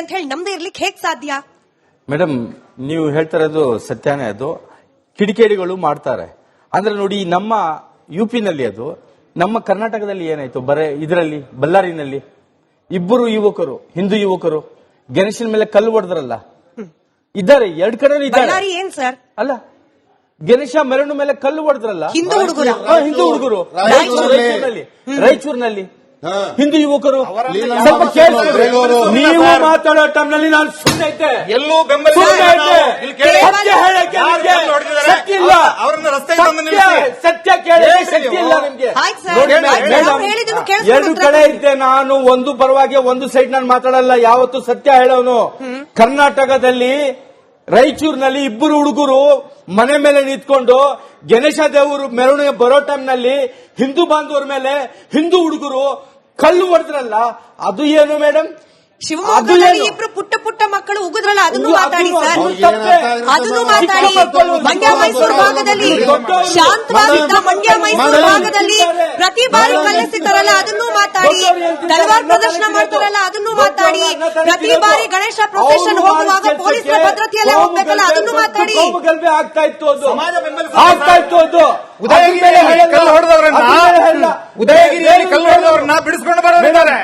ಅಂತ ಹೇಳಿ ನಮ್ದೇ ಇರ್ಲಿಕ್ಕೆ ಹೇಗ್ ಸಾಧ್ಯ? ಮೇಡಮ್, ನೀವು ಹೇಳ್ತಾ ಇರೋದು ಸತ್ಯನೇ. ಅದು ಕಿಡಿಕೇಡಿಗಳು ಮಾಡ್ತಾರೆ ಅಂದ್ರೆ ನೋಡಿ, ನಮ್ಮ ಯುಪಿನಲ್ಲಿ ಅದು, ನಮ್ಮ ಕರ್ನಾಟಕದಲ್ಲಿ ಏನಾಯ್ತು, ಇದರಲ್ಲಿ ಬಳ್ಳಾರಿನಲ್ಲಿ ಇಬ್ಬರು ಯುವಕರು, ಹಿಂದೂ ಯುವಕರು ಗಣೇಶನ ಮೇಲೆ ಕಲ್ಲು ಹೊಡೆದ್ರಲ್ಲ, ಇದ್ದಾರೆ, ಎರಡು ಕಡೆ ಇದ್ದಾರೆ. ಏನ್ ಸರ್? ಅಲ್ಲ, ಗಣೇಶ ಮೆರವಣಿಗೆ ಮೇಲೆ ಕಲ್ಲು ಹೊಡೆದ್ರಲ್ಲ, ಹಿಂದೂ ಹುಡುಗರು ರಾಯಚೂರಿನಲ್ಲಿ ಹಿಂದೂ ಯುವಕರು. ಸ್ವಲ್ಪ ಕೇಳಿದ್ರೆ ನೀವು ಮಾತಾಡೋ ಟೈಮ್ನಲ್ಲಿ ನಾನು ಸುಮ್ಮನೆ ಇದ್ದೆ, ಎಲ್ಲೂ ಬೆಂಬಲ ಸತ್ಯ ಕೇಳಿ ಶಕ್ತಿ ಇಲ್ಲ ನಿಮ್ಗೆ. ಎರಡು ಕಡೆ ಇದ್ದೆ ನಾನು, ಒಂದು ಪರವಾಗಿ ಒಂದು ಸೈಡ್ ನಾನು ಮಾತಾಡಲ್ಲ, ಯಾವತ್ತು ಸತ್ಯ ಹೇಳೋನು. ಕರ್ನಾಟಕದಲ್ಲಿ ರಾಯಚೂರಿನಲ್ಲಿ ಇಬ್ಬರು ಹುಡುಗರು ಮನೆ ಮೇಲೆ ನಿಂತ್ಕೊಂಡು ಗಣೇಶ ದೇವರು ಮೆರವಣಿಗೆ ಬರೋ ಟೈಮ್ನಲ್ಲಿ ಹಿಂದೂ ಬಾಂಧವರ ಮೇಲೆ ಹಿಂದೂ ಹುಡುಗರು ಕಲ್ಲು ಹೊಡೆದ್ರಲ್ಲ, ಅದು ಏನು ಮೇಡಮ್? ಶಿವಮೊಗ್ಗದಲ್ಲಿ ಇಬ್ರು ಪುಟ್ಟ ಪುಟ್ಟ ಮಕ್ಕಳು ಉಗಿದ್ರಲ್ಲ, ಅದನ್ನು ಮಾತಾಡಿ ಸರ್, ಅದನ್ನು ಮಾತಾಡಿ. ಮಂಡ್ಯ ಮೈಸೂರು ಭಾಗದಲ್ಲಿ ಶಾಂತವಾಗಿದ್ದ ಮಂಡ್ಯ ಮೈಸೂರು ಭಾಗದಲ್ಲಿ ಪ್ರತಿ ಬಾರಿ ಕಲಿಸ್ತಾರಲ್ಲ, ಅದನ್ನು ಮಾತಾಡಿ. ತಲವಾರ್ ಪ್ರದರ್ಶನ ಮಾಡ್ತಾರಲ್ಲ, ಅದನ್ನು ಮಾತಾಡಿ. ಪ್ರತಿ ಬಾರಿ ಗಣೇಶ ಪ್ರೊಸೆಷನ್ ಹೋಗುವಾಗ ಪೊಲೀಸರ ಭದ್ರತೆಯಲ್ಲೇ ಹೋಗ್ಬೇಕಲ್ಲ, ಅದನ್ನು ಮಾತಾಡಿ. ಆಗ್ತಾ ಇತ್ತು ಅದು. ಉದಯಗಿರಿಯಲ್ಲಿ ಕಲ್ಲು ಹೊಡೆದವರನ್ನ ಬಿಡಿಸ್ಕೊಂಡು ಬರೋರಿದ್ದಾರೆ.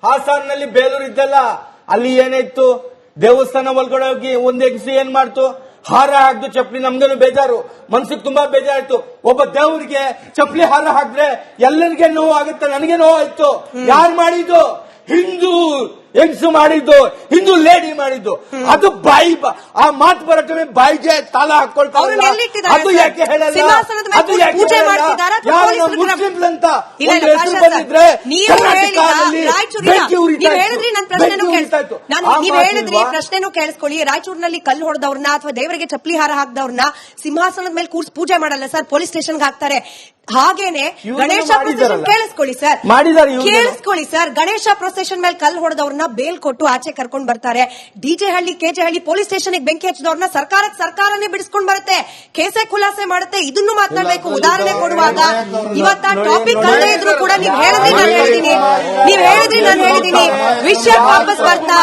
ಹಾಸನಲ್ಲಿ ಬೇಲೂರು ಇದ್ದಲ್ಲ, ಅಲ್ಲಿ ಏನಾಯ್ತು, ದೇವಸ್ಥಾನ ಒಳಗಡೆ ಹೋಗಿ ಒಂದ್ ಹೆಂಗಸು ಏನ್ ಮಾಡ್ತು, ಹಾರ ಹಾಕ್ದು ಚಪ್ಪಲಿ. ನಮ್ಗೇನು ಬೇಜಾರು, ಮನ್ಸಿಗೆ ತುಂಬಾ ಬೇಜಾರಾಯ್ತು. ಒಬ್ಬ ದೇವ್ರಿಗೆ ಚಪ್ಪಲಿ ಹಾರ ಹಾಕಿದ್ರೆ ಎಲ್ಲರಿಗೆ ನೋವು ಆಗುತ್ತೆ, ನನಗೆ ನೋವು ಆಯ್ತು. ಯಾರು ಮಾಡಿದ್ದು? ಹಿಂದೂ ಹೆಂಗಸು ಮಾಡಿದ್ದು, ಹಿಂದೂ ಲೇಡಿ ಮಾಡಿದ್ದು. ಅದು ಬಾಯಿ ಆ ಮಾತು ಬರಕ್ಕೆ ಬಾಯಿಗೆ ತಾಳ ಹಾಕೊಳ್ತಾರೆ. ಅದು ಯಾಕೆ ಹೇಳಲ್ಲ? ಅದು ಯಾಕೆ ಮುಸ್ಲಿಂ ಅಂತ ಹೆಸರು ಬಂದಿದ್ರೆ ಪ್ರಶ್ನೆನೂ ಕೇಳಿಸ್ಕೊಳ್ಳಿ. ರಾಯಚೂರಿನಲ್ಲಿ ಕಲ್ಲು ಹೊಡೆದವ್ರನ್ನ ಅಥವಾ ದೇವರಿಗೆ ಚಪ್ಪಲಿ ಹಾರ ಹಾಕಿದವ್ರನ್ನ ಸಿಂಹಾಸನದ ಮೇಲೆ ಕೂರ್ಸಿ ಪೂಜೆ ಮಾಡಲ್ಲ ಸರ್, ಪೊಲೀಸ್ ಸ್ಟೇಷನ್ಗೆ ಹಾಕ್ತಾರೆ. ಹಾಗೇನೆ ಗಣೇಶ ಪ್ರೊಸೆಷನ್ ಕೇಳಿಸ್ಕೊಳ್ಳಿ ಸರ್, ಕೇಳಿಸ್ಕೊಳ್ಳಿ ಸರ್, ಗಣೇಶ ಪ್ರೊಸೆಷನ್ ಮೇಲೆ ಕಲ್ಲು ಹೊಡೆದವ್ರನ್ನ ಬೇಲ್ ಕೊಟ್ಟು ಆಚೆ ಕರ್ಕೊಂಡು ಬರ್ತಾರೆ. ಡಿಜೆ ಹಳ್ಳಿ, ಕೆಜೆ ಹಳ್ಳಿ ಪೊಲೀಸ್ ಸ್ಟೇಷನ್ ಬೆಂಕಿ ಹಚ್ಚಿದವ್ರನ್ನ ಸರ್ಕಾರನೇ ಬಿಡಿಸ್ಕೊಂಡು ಬರುತ್ತೆ, ಕೇಸೆ ಖುಲಾಸೆ ಮಾಡುತ್ತೆ. ಇದನ್ನು ಮಾತನಾಡಬೇಕು. ಉದಾಹರಣೆ ಕೊಡುವಾಗ ಇವತ್ತ ಟಾಪಿಕ್ ಅಲ್ಲದೆ ಇದ್ರು ಕೂಡ ನೀವು ಹೇಳಿದ್ರಿ ನಾನು ಹೇಳಿದೀನಿ, ನಾನು ಹೇಳಿದೀನಿ. ವಿಷಯಕ್ಕೆ ವಾಪಸ್ ಬರ್ತಾ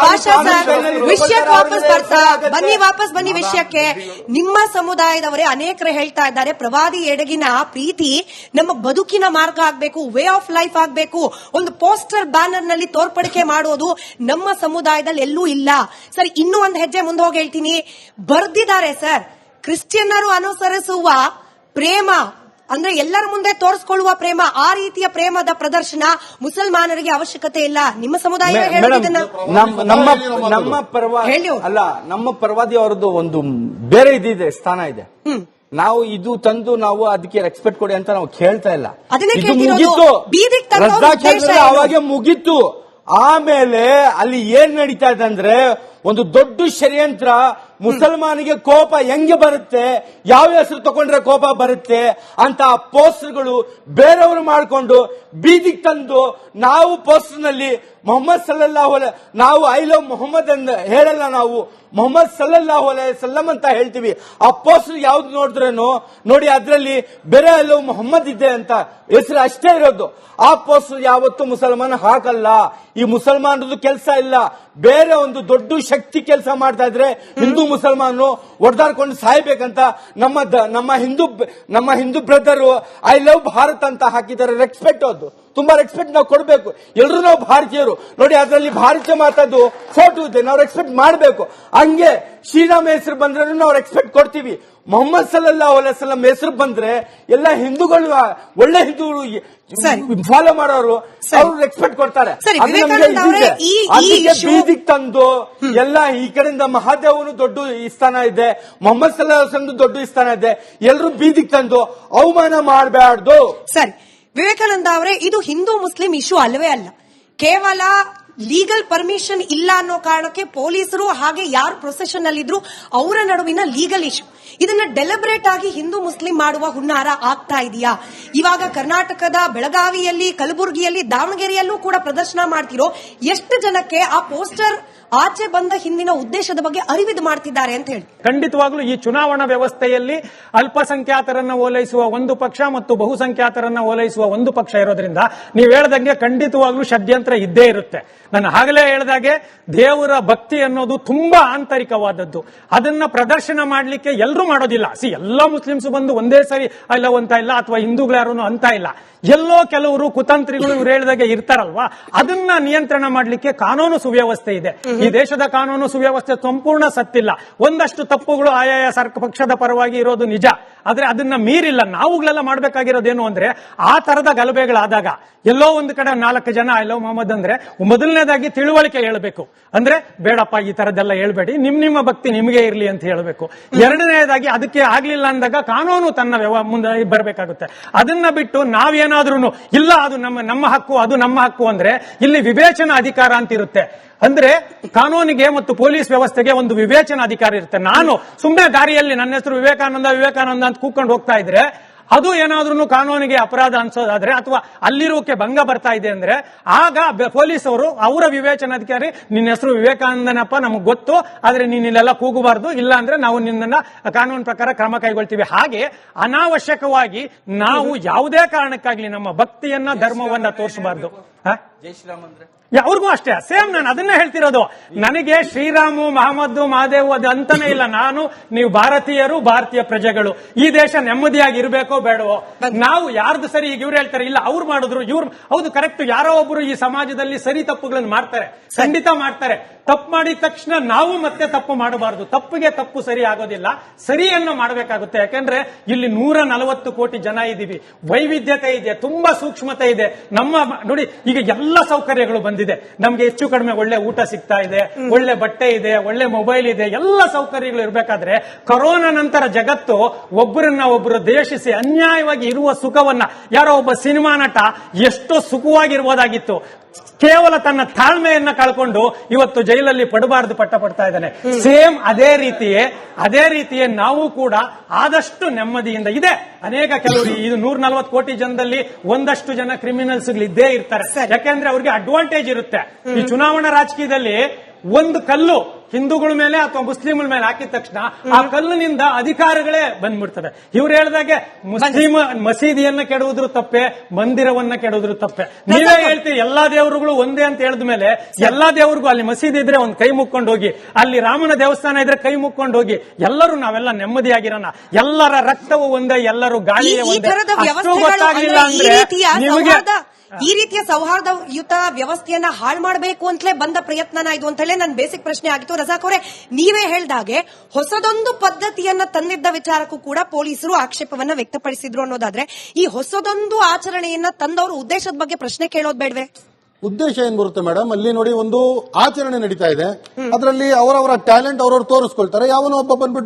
ಭಾಷಾ ಸರ್, ವಿಷಯಕ್ಕೆ ವಾಪಸ್ ಬನ್ನಿ ವಿಷಯಕ್ಕೆ. ನಿಮ್ಮ ಸಮುದಾಯದವರೇ ಅನೇಕರು ಹೇಳ್ತಾ ಇದ್ದಾರೆ, ಪ್ರವಾದಿ ಎಡಗಿನ ಪ್ರೀತಿ ನಮ್ಮ ಬದುಕಿನ ಮಾರ್ಗ ಆಗ್ಬೇಕು, ವೇ ಆಫ್ ಲೈಫ್ ಆಗ್ಬೇಕು. ಒಂದು ಪೋಸ್ಟರ್ ಬ್ಯಾನರ್ ನಲ್ಲಿ ತೋರ್ಪಡಿಕೆ ಮಾಡೋದು ನಮ್ಮ ಸಮುದಾಯದಲ್ಲಿ ಎಲ್ಲೂ ಇಲ್ಲ ಸರ್. ಇನ್ನೂ ಒಂದು ಹೆಜ್ಜೆ ಮುಂದೆ ಹೋಗಿ ಹೇಳ್ತೀನಿ, ಬರ್ದಿದ್ದಾರೆ ಸರ್, ಕ್ರಿಶ್ಚಿಯನ್ನರು ಅನುಸರಿಸುವ ಪ್ರೇಮ ಅಂದ್ರೆ ಎಲ್ಲರ ಮುಂದೆ ತೋರಿಸಿಕೊಳ್ಳುವ ಪ್ರೇಮ, ಆ ರೀತಿಯ ಪ್ರೇಮದ ಪ್ರದರ್ಶನ ಮುಸಲ್ಮಾನರಿಗೆ ಅವಶ್ಯಕತೆ ಇಲ್ಲ. ನಿಮ್ಮ ಸಮುದಾಯ ನಮ್ಮ ಪರವಾದಿ ಅವರದ್ದು ಒಂದು ಬೇರೆ ಇದಿದೆ, ಸ್ಥಾನ ಇದೆ. ನಾವು ಇದು ತಂದು ನಾವು ಅದಕ್ಕೆ ರೆಸ್ಪೆಕ್ಟ್ ಕೊಡಿ ಅಂತ ನಾವು ಕೇಳ್ತಾ ಇಲ್ಲ. ಇದು ಮುಗೀತು, ಅವಾಗೆ ಮುಗೀತು. ಆಮೇಲೆ ಅಲ್ಲಿ ಏನ್ ನಡೀತಾ ಇದೆ ಅಂದ್ರೆ, ಒಂದು ದೊಡ್ಡ ಷಡ್ಯಂತ್ರ. ಮುಸಲ್ಮಾನಿಗೆ ಕೋಪ ಹೆಂಗೆ ಬರುತ್ತೆ, ಯಾವ ಹೆಸರು ತಗೊಂಡ್ರೆ ಕೋಪ ಬರುತ್ತೆ ಅಂತ ಪೋಸ್ಟರ್ಗಳು ಬೇರೆಯವರು ಮಾಡಿಕೊಂಡು ಬೀದಿಗೆ ತಂದು, ನಾವು ಪೋಸ್ಟರ್ ನಲ್ಲಿ ಮೊಹಮ್ಮದ್ ಸಲ್ಲಲ್ಲಾಹು ಅಲೈಹಿ, ನಾವು ಐ ಲವ್ ಮೊಹಮ್ಮದ್ ಅಂತ ಹೇಳಲ್ಲ, ನಾವು ಮೊಹಮ್ಮದ್ ಸಲ್ಲಲ್ಲಾಹು ಅಲೈಹಿ ಸಲ್ಲಂ ಅಂತ ಹೇಳ್ತೀವಿ. ಆ ಪೋಸ್ಟರ್ ಯಾವ್ದು ನೋಡಿದ್ರೇನು ನೋಡಿ, ಅದ್ರಲ್ಲಿ ಬೇರೆ ಐ ಲವ್ ಮೊಹಮ್ಮದ್ ಇದೆ ಅಂತ ಹೆಸರು ಅಷ್ಟೇ ಇರೋದು. ಆ ಪೋಸ್ಟರ್ ಯಾವತ್ತೂ ಮುಸಲ್ಮಾನ ಹಾಕಲ್ಲ. ಈ ಮುಸಲ್ಮಾನರದು ಕೆಲಸ ಇಲ್ಲ, ಬೇರೆ ಒಂದು ದೊಡ್ಡ ಶಕ್ತಿ ಕೆಲಸ ಮಾಡ್ತಾ ಇದ್ರೆ ಹಿಂದೂ ಮುಸಲ್ಮಾನರು ಹೊಡೆದಾಡ್ಕೊಂಡು ಸಾಯ್ಬೇಕಂತ ನಮ್ಮ Hindu brother I love Bharat ಅಂತ ಹಾಕಿದ್ದಾರೆ. ರೆಸ್ಪೆಕ್ಟ್, ಅದು ತುಂಬಾ ರೆಸ್ಪೆಕ್ಟ್ ನಾವು ಕೊಡಬೇಕು. ಎಲ್ಲರೂ ನಾವು ಭಾರತೀಯರು ನೋಡಿ, ಅದರಲ್ಲಿ ಭಾರತೀಯ ಮಾತಾದು ಫೋಟೋ ಇದೆ, ನಾವು ರೆಸ್ಪೆಕ್ಟ್ ಮಾಡಬೇಕು. ಹಂಗೆ ಶ್ರೀರಾಮ ಹೆಸರು ಬಂದ್ರೆ ನಾವು ರೆಸ್ಪೆಕ್ಟ್ ಕೊಡ್ತೀವಿ. ಮೊಹಮ್ಮದ್ ಸಲ್ಲಲ್ಲಾಹು ಅಲೈಹಿ ವಸಲ್ಲಂ ಹೆಸರು ಬಂದ್ರೆ ಎಲ್ಲ ಹಿಂದೂಗಳು, ಒಳ್ಳೆ ಹಿಂದೂಗಳು ಫಾಲೋ ಮಾಡೋರು, ಅವರು ರೆಸ್ಪೆಕ್ಟ್ ಕೊಡ್ತಾರೆ. ಬೀದಿಗೆ ತಂದು ಎಲ್ಲ ಈ ಕಡೆಯಿಂದ ಮಹಾದೇವನು ದೊಡ್ಡ ಸ್ಥಾನ ಇದೆ, ಮೊಹಮ್ಮದ್ ಸಲ್ಲಲ್ಲಾಹು ಅಲೈಹಿ ವಸಲ್ಲಂ ದೊಡ್ಡ ಸ್ಥಾನ ಇದೆ, ಎಲ್ಲರೂ ಬೀದಿಗೆ ತಂದು ಅವಮಾನ ಮಾಡಬಾರ್ದು. ಸರಿ, ವಿವೇಕಾನಂದ ಅವರೇ, ಇದು ಹಿಂದೂ ಮುಸ್ಲಿಂ ಇಶ್ಯೂ ಅಲ್ಲವೇ ಅಲ್ಲ. ಕೇವಲ ಲೀಗಲ್ ಪರ್ಮಿಷನ್ ಇಲ್ಲ ಅನ್ನೋ ಕಾರಣಕ್ಕೆ ಪೊಲೀಸರು ಹಾಗೆ ಯಾರು ಪ್ರೊಸೆಷನ್ ಅಲ್ಲಿದ್ರು ಅವರ ನಡುವಿನ ಲೀಗಲ್ ಇಶ್ಯೂ. ಇದನ್ನ ಡೆಲಿಬ್ರೇಟ್ ಆಗಿ ಹಿಂದೂ ಮುಸ್ಲಿಂ ಮಾಡುವ ಹುನ್ನಾರ ಆಗ್ತಾ ಇದೆಯಾ? ಇವಾಗ ಕರ್ನಾಟಕದ ಬೆಳಗಾವಿಯಲ್ಲಿ, ಕಲಬುರಗಿಯಲ್ಲಿ, ದಾವಣಗೆರೆಯಲ್ಲೂ ಕೂಡ ಪ್ರದರ್ಶನ ಮಾಡ್ತಿರೋ ಎಷ್ಟು ಜನಕ್ಕೆ ಆ ಪೋಸ್ಟರ್ ಆಚೆ ಬಂದ ಹಿಂದಿನ ಉದ್ದೇಶದ ಬಗ್ಗೆ ಅರಿವಿದು ಮಾಡ್ತಿದ್ದಾರೆ ಅಂತ ಹೇಳಿ. ಖಂಡಿತವಾಗ್ಲೂ ಈ ಚುನಾವಣಾ ವ್ಯವಸ್ಥೆಯಲ್ಲಿ ಅಲ್ಪಸಂಖ್ಯಾತರನ್ನ ಓಲೈಸುವ ಒಂದು ಪಕ್ಷ ಮತ್ತು ಬಹುಸಂಖ್ಯಾತರನ್ನ ಓಲೈಸುವ ಒಂದು ಪಕ್ಷ ಇರೋದ್ರಿಂದ ನೀವು ಹೇಳ್ದಂಗೆ ಖಂಡಿತವಾಗ್ಲೂ ಷಡ್ಯಂತ್ರ ಇದ್ದೇ ಇರುತ್ತೆ. ನಾನು ಆಗಲೇ ಹೇಳ್ದಾಗೆ ದೇವರ ಭಕ್ತಿ ಅನ್ನೋದು ತುಂಬಾ ಆಂತರಿಕವಾದದ್ದು. ಅದನ್ನ ಪ್ರದರ್ಶನ ಮಾಡ್ಲಿಕ್ಕೆ ಎಲ್ಲರೂ ಮಾಡೋದಿಲ್ಲ. ಎಲ್ಲಾ ಮುಸ್ಲಿಮ್ಸ್ ಬಂದು ಒಂದೇ ಸರಿ ಅಂತ ಇಲ್ಲ, ಅಥವಾ ಹಿಂದೂಗಳು ಯಾರು ಅಂತ ಇಲ್ಲ. ಎಲ್ಲೋ ಕೆಲವರು ಕುತಂತ್ರಿಗಳು ಇವ್ರು ಹೇಳಿದಾಗೆ ಇರ್ತಾರಲ್ವಾ, ಅದನ್ನ ನಿಯಂತ್ರಣ ಮಾಡ್ಲಿಕ್ಕೆ ಕಾನೂನು ಸುವ್ಯವಸ್ಥೆ ಇದೆ. ಈ ದೇಶದ ಕಾನೂನು ಸುವ್ಯವಸ್ಥೆ ಸಂಪೂರ್ಣ ಸತ್ತಿಲ್ಲ. ಒಂದಷ್ಟು ತಪ್ಪುಗಳು ಆಯಾಯ ಪಕ್ಷದ ಪರವಾಗಿ ಇರೋದು ನಿಜ, ಆದ್ರೆ ಅದನ್ನ ಮೀರಿಲ್ಲ. ನಾವುಗಳೆಲ್ಲ ಮಾಡ್ಬೇಕಾಗಿರೋದೇನು ಅಂದ್ರೆ, ಆ ತರದ ಗಲಭೆಗಳಾದಾಗ ಎಲ್ಲೋ ಒಂದು ಕಡೆ 4 ಜನ ಐ ಲವ್ ಮೊಹಮ್ಮದ್ ಅಂದ್ರೆ ಮೊದಲನೇದಾಗಿ ತಿಳುವಳಿಕೆ ಹೇಳಬೇಕು. ಅಂದ್ರೆ ಬೇಡಪ್ಪ ಈ ತರದೆಲ್ಲ ಹೇಳ್ಬೇಡಿ, ನಿಮ್ಮ ಭಕ್ತಿ ನಿಮಗೆ ಇರ್ಲಿ ಅಂತ ಹೇಳಬೇಕು. ಎರಡನೇದಾಗಿ ಅದಕ್ಕೆ ಆಗ್ಲಿಲ್ಲ ಅಂದಾಗ ಕಾನೂನು ತನ್ನ ಮುಂದೆ ಬರಬೇಕಾಗುತ್ತೆ. ಅದನ್ನ ಬಿಟ್ಟು ನಾವೇನಾದ್ರೂ ಇಲ್ಲ ಅದು ನಮ್ಮ ಹಕ್ಕು, ಅದು ನಮ್ಮ ಹಕ್ಕು ಅಂದ್ರೆ ಇಲ್ಲಿ ವಿವೇಚನಾ ಅಧಿಕಾರ ಅಂತ ಇರುತ್ತೆ. ಅಂದ್ರೆ ಕಾನೂನಿಗೆ ಮತ್ತು ಪೊಲೀಸ್ ವ್ಯವಸ್ಥೆಗೆ ಒಂದು ವಿವೇಚನಾ ಅಧಿಕಾರ ಇರುತ್ತೆ. ನಾನು ಸುಮ್ಮನೆ ದಾರಿಯಲ್ಲಿ ನನ್ನ ಹೆಸರು ವಿವೇಕಾನಂದ ಅಂತ ಕೂತ್ಕೊಂಡು ಹೋಗ್ತಾ ಇದ್ರೆ ಅದು ಏನಾದ್ರೂ ಕಾನೂನಿಗೆ ಅಪರಾಧ ಅನ್ಸೋದಾದ್ರೆ, ಅಥವಾ ಅಲ್ಲಿರೋಕೆ ಭಂಗ ಬರ್ತಾ ಇದೆ ಅಂದ್ರೆ, ಆಗ ಪೊಲೀಸ್ ಅವರು ಅವರ ವಿವೇಚನಾಧಿಕಾರಿ ನಿನ್ನ ಹೆಸರು ವಿವೇಕಾನಂದನಪ್ಪ ನಮಗ್ ಗೊತ್ತು, ಆದ್ರೆ ನೀನ್ ಇಲ್ಲೆಲ್ಲ ಕೂಗಬಾರ್ದು, ಇಲ್ಲ ಅಂದ್ರೆ ನಾವು ನಿನ್ನನ್ನ ಕಾನೂನು ಪ್ರಕಾರ ಕ್ರಮ ಕೈಗೊಳ್ತೀವಿ. ಹಾಗೆ ಅನಾವಶ್ಯಕವಾಗಿ ನಾವು ಯಾವುದೇ ಕಾರಣಕ್ಕಾಗ್ಲಿ ನಮ್ಮ ಭಕ್ತಿಯನ್ನ ಧರ್ಮವನ್ನ ತೋರಿಸಬಾರ್ದು. ಜೈ ಶ್ರೀರಾಮ್ ಅಂದ್ರೆ ಅವ್ರಿಗೂ ಅಷ್ಟೇ ಸೇಮ್. ನಾನು ಅದನ್ನೇ ಹೇಳ್ತಿರೋದು. ನನಗೆ ಶ್ರೀರಾಮು ಮಹಮ್ಮದ್ದು ಮಹಾದೇವ್ ಅದು ಅಂತಾನೆ ಇಲ್ಲ. ನೀವು ಭಾರತೀಯರು, ಭಾರತೀಯ ಪ್ರಜೆಗಳು. ಈ ದೇಶ ನೆಮ್ಮದಿಯಾಗಿ ಇರಬೇಕೋ ಬೇಡವೋ, ನಾವು ಯಾರ್ದು ಸರಿ, ಈಗ ಇವ್ರು ಹೇಳ್ತಾರೆ ಇಲ್ಲ ಅವ್ರು ಮಾಡಿದ್ರು ಇವ್ರು ಹೌದು ಕರೆಕ್ಟ್. ಯಾರೋ ಒಬ್ರು ಈ ಸಮಾಜದಲ್ಲಿ ಸರಿ ತಪ್ಪುಗಳನ್ನು ಮಾಡ್ತಾರೆ, ಖಂಡಿತ ಮಾಡ್ತಾರೆ. ತಪ್ಪು ಮಾಡಿದ ತಕ್ಷಣ ನಾವು ಮತ್ತೆ ತಪ್ಪು ಮಾಡಬಾರದು. ತಪ್ಪಿಗೆ ತಪ್ಪು ಸರಿ ಆಗೋದಿಲ್ಲ, ಸರಿಯನ್ನು ಮಾಡಬೇಕಾಗುತ್ತೆ. ಯಾಕಂದ್ರೆ ಇಲ್ಲಿ 140 ಕೋಟಿ ಜನ ಇದ್ದೀವಿ, ವೈವಿಧ್ಯತೆ ಇದೆ, ತುಂಬಾ ಸೂಕ್ಷ್ಮತೆ ಇದೆ. ನೋಡಿ ಈಗ ಎಲ್ಲ ಸೌಕರ್ಯಗಳು ಬಂದಿದೆ ನಮ್ಗೆ, ಹೆಚ್ಚು ಕಡಿಮೆ ಒಳ್ಳೆ ಊಟ ಸಿಗ್ತಾ ಇದೆ, ಒಳ್ಳೆ ಬಟ್ಟೆ ಇದೆ, ಒಳ್ಳೆ ಮೊಬೈಲ್ ಇದೆ, ಎಲ್ಲ ಸೌಕರ್ಯಗಳು ಇರಬೇಕಾದ್ರೆ ಕೊರೋನಾ ನಂತರ ಜಗತ್ತು ಒಬ್ಬರನ್ನ ಒಬ್ಬರು ದ್ವೇಷಿಸಿ ಅನ್ಯಾಯವಾಗಿ ಇರುವ ಸುಖವನ್ನ, ಯಾರೋ ಒಬ್ಬ ಸಿನಿಮಾ ನಟ ಎಷ್ಟೋ ಸುಖವಾಗಿರ್ಬೋದಾಗಿತ್ತು, ಕೇವಲ ತನ್ನ ತಾಳ್ಮೆಯನ್ನ ಕಳ್ಕೊಂಡು ಇವತ್ತು ಜೈಲಲ್ಲಿ ಪಡಬಾರದು ಪಟ್ಟ ಪಡ್ತಾ ಇದ್ದಾನೆ. ಸೇಮ್ ಅದೇ ರೀತಿಯೇ ನಾವು ಕೂಡ ಆದಷ್ಟು ನೆಮ್ಮದಿಯಿಂದ ಇದೆ. ಅನೇಕ ಕೆಲವರು ಇದು 140 ಕೋಟಿ ಜನದಲ್ಲಿ ಒಂದಷ್ಟು ಜನ ಕ್ರಿಮಿನಲ್ಸ್ ಇದ್ದೇ ಇರ್ತಾರೆ. ಯಾಕೆಂದ್ರೆ ಅವ್ರಿಗೆ ಅಡ್ವಾಂಟೇಜ್ ಇರುತ್ತೆ. ಈ ಚುನಾವಣಾ ರಾಜಕೀಯದಲ್ಲಿ ಒಂದು ಕಲ್ಲು ಹಿಂದೂಗಳ ಮೇಲೆ ಅಥವಾ ಮುಸ್ಲಿಮರ ಮೇಲೆ ಹಾಕಿದ ತಕ್ಷಣ ಆ ಕಲ್ಲಿನಿಂದ ಅಧಿಕಾರಗಳೇ ಬಂದ್ಬಿಡ್ತದೆ. ಇವ್ರು ಹೇಳಿದಾಗೆ ಮುಸ್ಲಿಂ ಮಸೀದಿಯನ್ನ ಕೆಡುವುದ್ರು ತಪ್ಪೆ, ಮಂದಿರವನ್ನ ಕೆಡುವುದ್ರು ತಪ್ಪೆ. ನೀವೇ ಹೇಳ್ತೀರಿ ಎಲ್ಲಾ ದೇವರುಗಳು ಒಂದೇ ಅಂತ ಹೇಳಿದ ಮೇಲೆ ಎಲ್ಲಾ ದೇವರಿಗೂ ಅಲ್ಲಿ ಮಸೀದಿ ಇದ್ರೆ ಒಂದ್ ಕೈ ಮುಕ್ಕೊಂಡು ಹೋಗಿ, ಅಲ್ಲಿ ರಾಮನ ದೇವಸ್ಥಾನ ಇದ್ರೆ ಕೈ ಮುಕ್ಕೊಂಡು ಹೋಗಿ. ಎಲ್ಲರೂ ನಾವೆಲ್ಲ ನೆಮ್ಮದಿಯಾಗಿರೋಣ. ಎಲ್ಲರ ರಕ್ತವು ಒಂದೇ, ಎಲ್ಲರೂ ಗಾಳಿಯೇ ಒಂದೇ. ಅಷ್ಟು ಗೊತ್ತಾಗ್ಲಿಲ್ಲ ಅಂದ್ರೆ ನಿಮಗೆ ಈ ರೀತಿಯ ಸೌಹಾರ್ದಯುತ ವ್ಯವಸ್ಥೆಯನ್ನ ಹಾಳು ಮಾಡಬೇಕು ಅಂತಲೇ ಬಂದ ಪ್ರಯತ್ನನ ಇದು ಅಂತ ಹೇಳಿ ನನ್ನ ಬೇಸಿಕ್ ಪ್ರಶ್ನೆ ಆಗಿತ್ತು. ರಜಾಕ್ ಅವರೇ, ನೀವೇ ಹೇಳ್ದಾಗೆ ಹೊಸದೊಂದು ಪದ್ಧತಿಯನ್ನ ತಂದಿದ್ದ ವಿಚಾರಕ್ಕೂ ಕೂಡ ಪೊಲೀಸರು ಆಕ್ಷೇಪವನ್ನ ವ್ಯಕ್ತಪಡಿಸಿದ್ರು ಅನ್ನೋದಾದ್ರೆ, ಈ ಹೊಸದೊಂದು ಆಚರಣೆಯನ್ನ ತಂದವರು ಉದ್ದೇಶದ ಬಗ್ಗೆ ಪ್ರಶ್ನೆ ಕೇಳೋದು ಬೇಡವೆ? ಉದ್ದೇಶ ಏನ್ ಬರುತ್ತೆ ಮೇಡಮ್, ಅಲ್ಲಿ ನೋಡಿ ಒಂದು ಆಚರಣೆ ನಡೀತಾ ಇದೆ, ಅದರಲ್ಲಿ ಅವರವರ ಟ್ಯಾಲೆಂಟ್ ಅವರವರು ತೋರಿಸ್ಕೊಳ್ತಾರೆ. ಯಾವನೋ ಒಬ್ಬ ಬಂದ್ಬಿಟ್ಟು